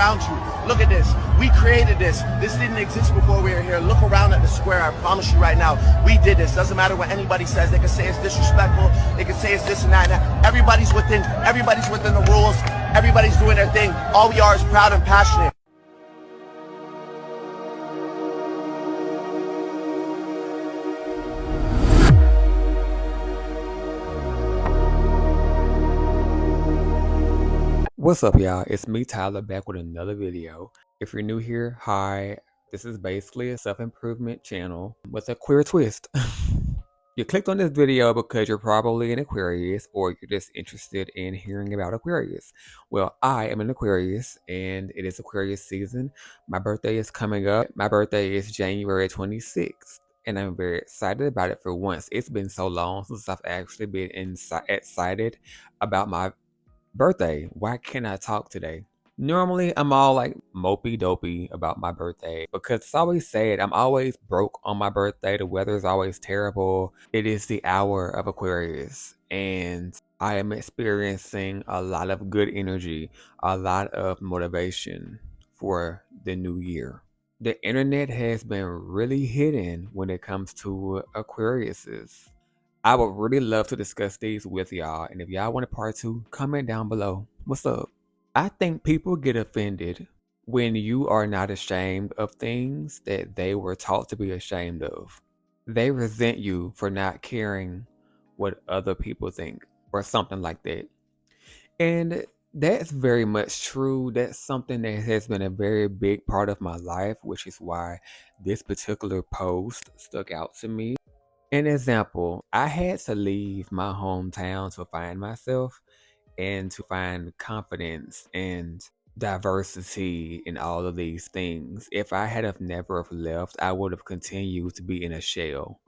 around you. Look at this. We created this. This didn't exist before we were here. Look around at the square. I promise you right now, we did this. Doesn't matter what anybody says. They can say it's disrespectful. They can say it's this and that. Everybody's within the rules. Everybody's doing their thing. All we are is proud and passionate. What's up, y'all? It's me, Tyler, back with another video. If you're new here, hi. This is basically a self-improvement channel with a queer twist. You clicked on this video because you're probably an Aquarius or you're just interested in hearing about Aquarius. Well, I am an Aquarius and it is Aquarius season. My birthday is coming up. My birthday is January 26th. And I'm very excited about it for once. It's been so long since I've actually been excited about my birthday. Why can't I talk today? Normally, I'm all like mopey dopey about my birthday because it's always sad. I'm always broke on my birthday. The weather is always terrible. It is the hour of Aquarius, and I am experiencing a lot of good energy, a lot of motivation for the new year. The internet has been really hidden when it comes to Aquariuses. I would really love to discuss these with y'all. And if y'all want a part 2, comment down below. What's up? I think people get offended when you are not ashamed of things that they were taught to be ashamed of. They resent you for not caring what other people think or something like that. And that's very much true. That's something that has been a very big part of my life, which is why this particular post stuck out to me. An example, I had to leave my hometown to find myself and to find confidence and diversity in all of these things. If I had have never have left, I would have continued to be in a shell.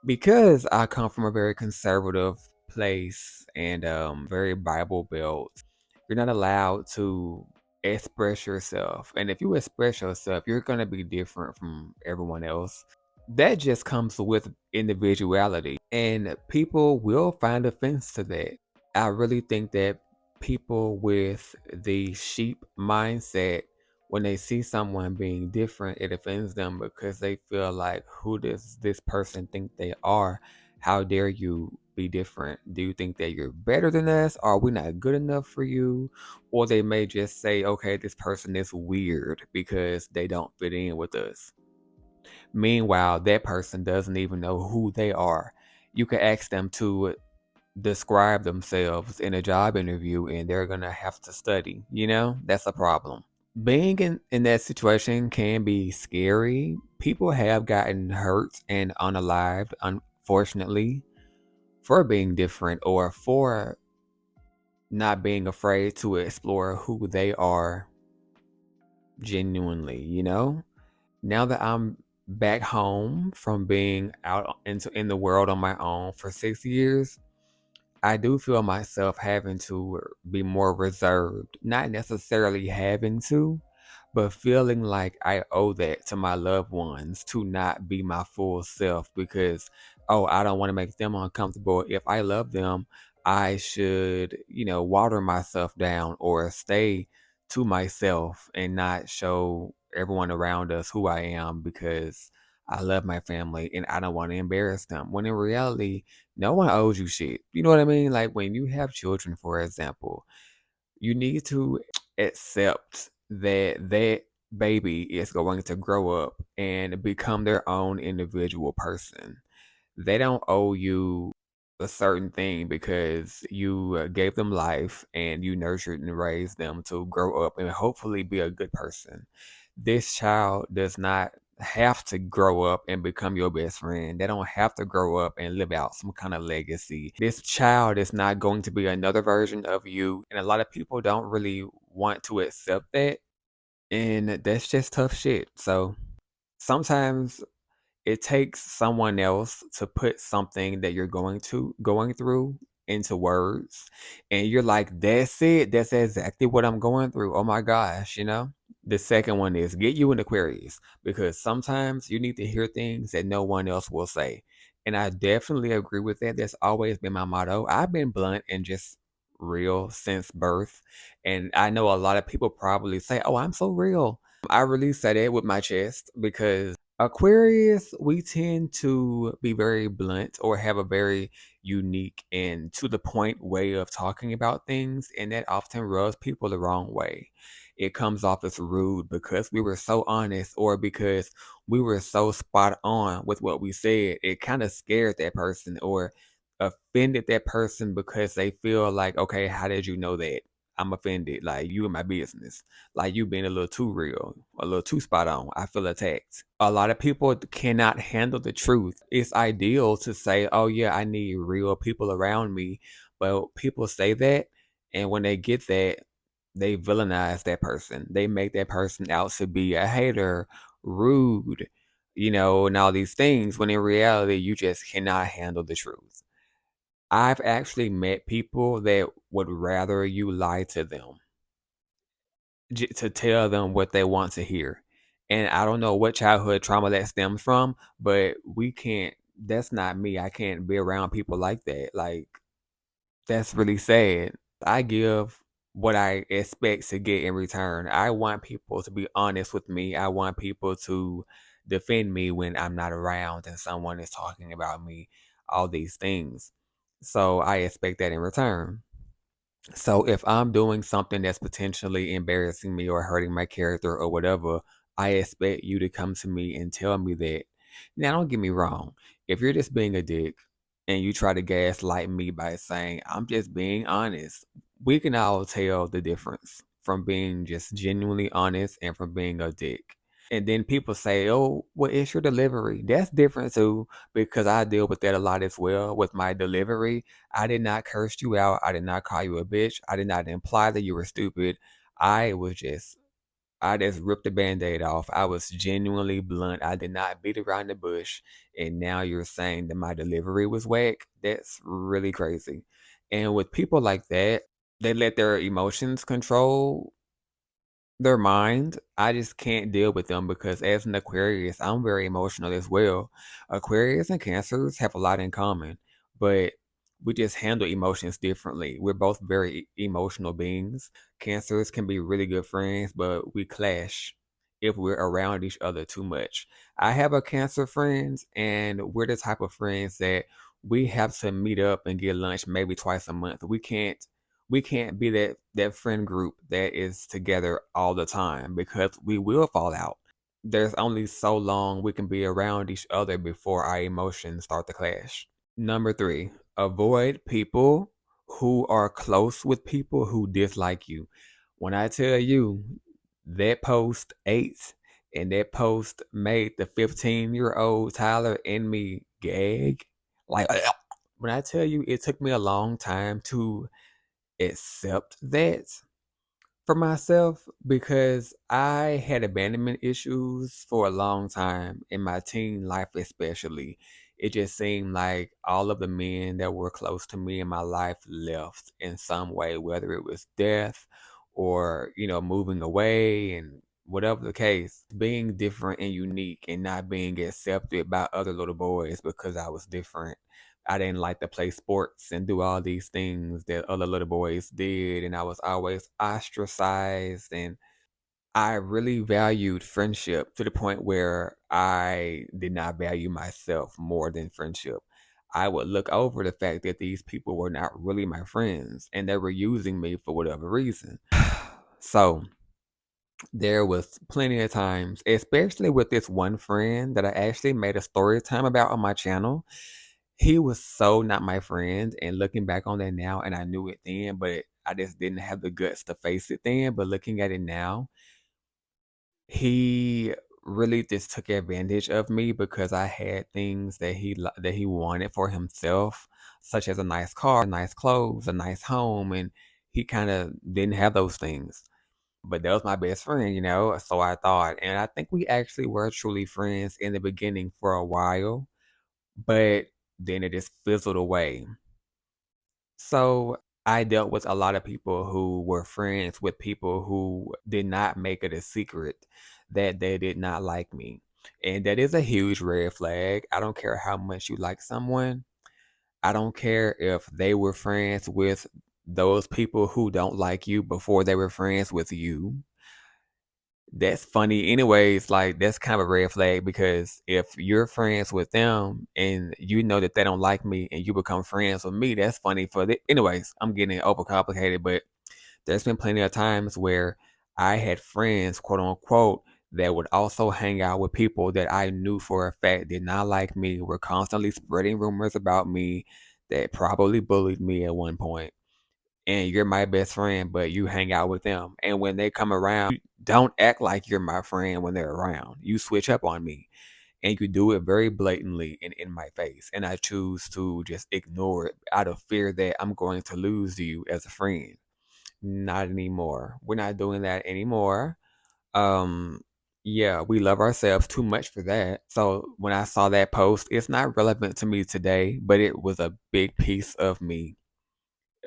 Because I come from a very conservative place and very Bible belt, you're not allowed to express yourself. And if you express yourself, you're going to be different from everyone else. That just comes with individuality, and people will find offense to that. I really think that people with the sheep mindset, when they see someone being different, it offends them because they feel like, who does this person think they are? How dare you be different? Do you think that you're better than us? Are we not good enough for you? Or they may just say, okay, this person is weird because they don't fit in with us. Meanwhile, that person doesn't even know who they are. You can ask them to describe themselves in a job interview and they're going to have to study. That's a problem. Being in that situation can be scary. People have gotten hurt and unalived, unfortunately, for being different or for not being afraid to explore who they are genuinely. Now that I'm back home from being out in the world on my own for 6 years, I do feel myself having to be more reserved. Not necessarily having to, but feeling like I owe that to my loved ones to not be my full self because, I don't want to make them uncomfortable. If I love them, I should, water myself down or stay to myself and not show everyone around us who I am because I love my family and I don't want to embarrass them. When in reality, no one owes you shit. You know what I mean? Like when you have children, for example, you need to accept that baby is going to grow up and become their own individual person. They don't owe you a certain thing because you gave them life and you nurtured and raised them to grow up and hopefully be a good person. This child does not have to grow up and become your best friend. They don't have to grow up and live out some kind of legacy. This child is not going to be another version of you. And a lot of people don't really want to accept that. And that's just tough shit. So sometimes it takes someone else to put something that you're going through into words. And you're like, that's it. That's exactly what I'm going through. Oh my gosh. The second one is get you an Aquarius because sometimes you need to hear things that no one else will say. And I definitely agree with that. That's always been my motto. I've been blunt and just real since birth. And I know a lot of people probably say, "Oh, I'm so real." I really say that with my chest because Aquarius, we tend to be very blunt or have a very unique and to the point way of talking about things, and that often rubs people the wrong way. It comes off as rude because we were so honest or because we were so spot on with what we said. It kind of scared that person or offended that person because they feel like, okay, how did you know that? I'm offended. Like, you in my business. Like, you being a little too real, a little too spot on. I feel attacked. A lot of people cannot handle the truth. It's ideal to say, oh, yeah, I need real people around me. But people say that. And when they get that, they villainize that person. They make that person out to be a hater, rude, and all these things when in reality, you just cannot handle the truth. I've actually met people that would rather you lie to them to tell them what they want to hear. And I don't know what childhood trauma that stems from, but we can't, that's not me. I can't be around people like that. Like, that's really sad. I give what I expect to get in return. I want people to be honest with me. I want people to defend me when I'm not around and someone is talking about me, all these things. So I expect that in return. So if I'm doing something that's potentially embarrassing me or hurting my character or whatever, I expect you to come to me and tell me that. Now, don't get me wrong. If you're just being a dick and you try to gaslight me by saying, I'm just being honest, we can all tell the difference from being just genuinely honest and from being a dick. And then people say, oh, what is your delivery? That's different too, because I deal with that a lot as well with my delivery. I did not curse you out. I did not call you a bitch. I did not imply that you were stupid. I was just, I just ripped the band-aid off. I was genuinely blunt. I did not beat around the bush. And now you're saying that my delivery was whack. That's really crazy. And with people like that, they let their emotions control their mind. I just can't deal with them because as an Aquarius, I'm very emotional as well. Aquarius and Cancers have a lot in common, but we just handle emotions differently. We're both very emotional beings. Cancers can be really good friends, but we clash if we're around each other too much. I have a Cancer friends, and we're the type of friends that we have to meet up and get lunch maybe twice a month. We can't be that friend group that is together all the time because we will fall out. There's only so long we can be around each other before our emotions start to clash. Number 3, avoid people who are close with people who dislike you. When I tell you that post ate and that post made the 15-year-old Tyler and me gag, like when I tell you it took me a long time to accept that for myself because I had abandonment issues for a long time in my teen life, especially. It just seemed like all of the men that were close to me in my life left in some way, whether it was death or, moving away and whatever the case, being different and unique and not being accepted by other little boys because I was different. I didn't like to play sports and do all these things that other little boys did, and I was always ostracized. And I really valued friendship to the point where I did not value myself more than friendship. I would look over the fact that these people were not really my friends and they were using me for whatever reason. So there was plenty of times, especially with this one friend that I actually made a story time about on my channel. He was so not my friend, and looking back on that now, and I knew it then, but I just didn't have the guts to face it then. But looking at it now, he really just took advantage of me because I had things that he wanted for himself, such as a nice car, nice clothes, a nice home, and he kind of didn't have those things. But that was my best friend, so I thought, and I think we actually were truly friends in the beginning for a while, but then it just fizzled away. So I dealt with a lot of people who were friends with people who did not make it a secret that they did not like me. And that is a huge red flag. I don't care how much you like someone. I don't care if they were friends with those people who don't like you before they were friends with you. That's funny anyways. Like, that's kind of a red flag, because if you're friends with them and you know that they don't like me and you become friends with me, that's funny for the anyways. I'm getting overcomplicated, but there's been plenty of times where I had friends, quote unquote, that would also hang out with people that I knew for a fact did not like me, were constantly spreading rumors about me, that probably bullied me at one point. And you're my best friend, but you hang out with them. And when they come around, you don't act like you're my friend when they're around. You switch up on me, and you do it very blatantly and in my face. And I choose to just ignore it out of fear that I'm going to lose you as a friend. Not anymore. We're not doing that anymore. Um, yeah, we love ourselves too much for that. So when I saw that post, it's not relevant to me today, but it was a big piece of me,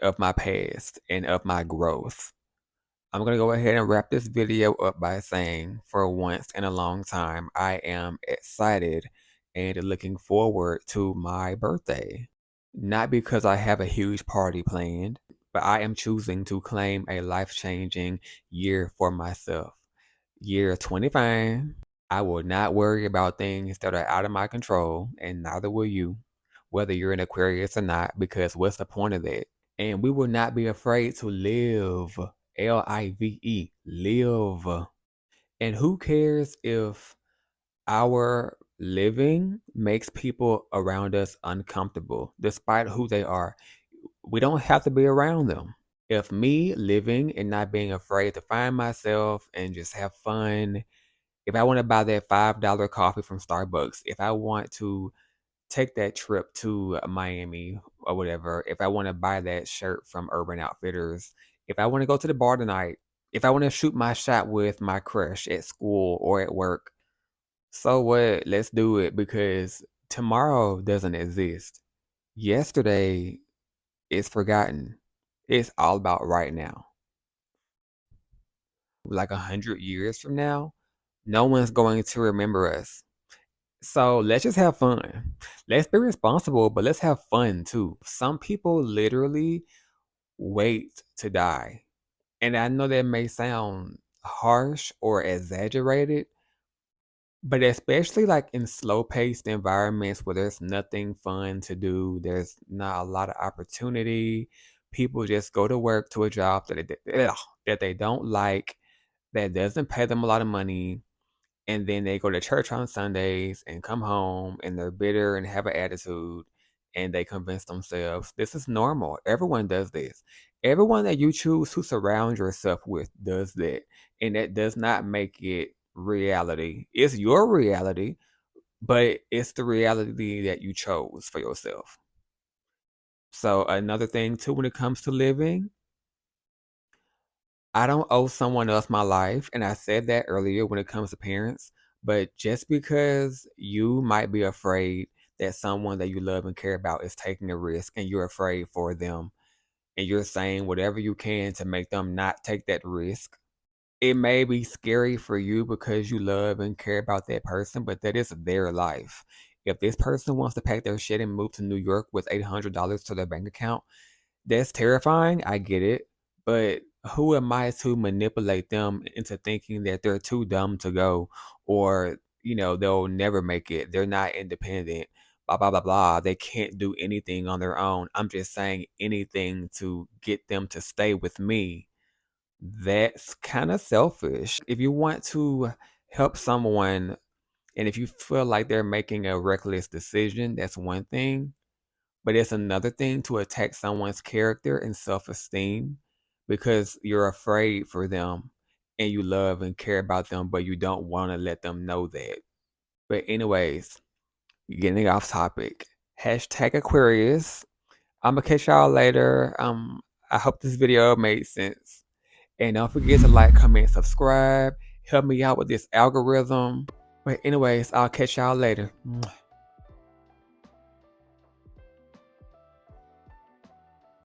of my past, and of my growth. I'm going to go ahead and wrap this video up by saying, for once in a long time, I am excited and looking forward to my birthday. Not because I have a huge party planned, but I am choosing to claim a life-changing year for myself. Year 25. I will not worry about things that are out of my control, and neither will you, whether you're an Aquarius or not, because what's the point of that? And we will not be afraid to live. Live. Live. And who cares if our living makes people around us uncomfortable, despite who they are? We don't have to be around them. If me living and not being afraid to find myself and just have fun, if I want to buy that $5 coffee from Starbucks, if I want to take that trip to Miami or whatever, if I want to buy that shirt from Urban Outfitters, if I want to go to the bar tonight, if I want to shoot my shot with my crush at school or at work, so what? Let's do it, because tomorrow doesn't exist. Yesterday is forgotten. It's all about right now. Like 100 years from now, no one's going to remember us. So let's just have fun. Let's be responsible, but let's have fun too. Some people literally wait to die. And I know that may sound harsh or exaggerated, but especially like in slow paced environments where there's nothing fun to do, there's not a lot of opportunity. People just go to work, to a job that they don't like, that doesn't pay them a lot of money, and then they go to church on Sundays and come home and they're bitter and have an attitude, and they convince themselves this is normal. Everyone does this. Everyone that you choose to surround yourself with does that. And that does not make it reality. It's your reality, but it's the reality that you chose for yourself. So, another thing too, when it comes to living, I don't owe someone else my life, and I said that earlier when it comes to parents, but just because you might be afraid that someone that you love and care about is taking a risk and you're afraid for them, and you're saying whatever you can to make them not take that risk, it may be scary for you because you love and care about that person, but that is their life. If this person wants to pack their shit and move to New York with $800 to their bank account, that's terrifying, I get it, but who am I to manipulate them into thinking that they're too dumb to go, or, they'll never make it, they're not independent, blah, blah, blah, blah, they can't do anything on their own. I'm just saying anything to get them to stay with me. That's kind of selfish. If you want to help someone and if you feel like they're making a reckless decision, that's one thing. But it's another thing to attack someone's character and self esteem because you're afraid for them and you love and care about them, but you don't want to let them know that. But, anyways, getting off topic. Hashtag Aquarius. I'm going to catch y'all later. I hope this video made sense. And don't forget to like, comment, subscribe. Help me out with this algorithm. But, anyways, I'll catch y'all later.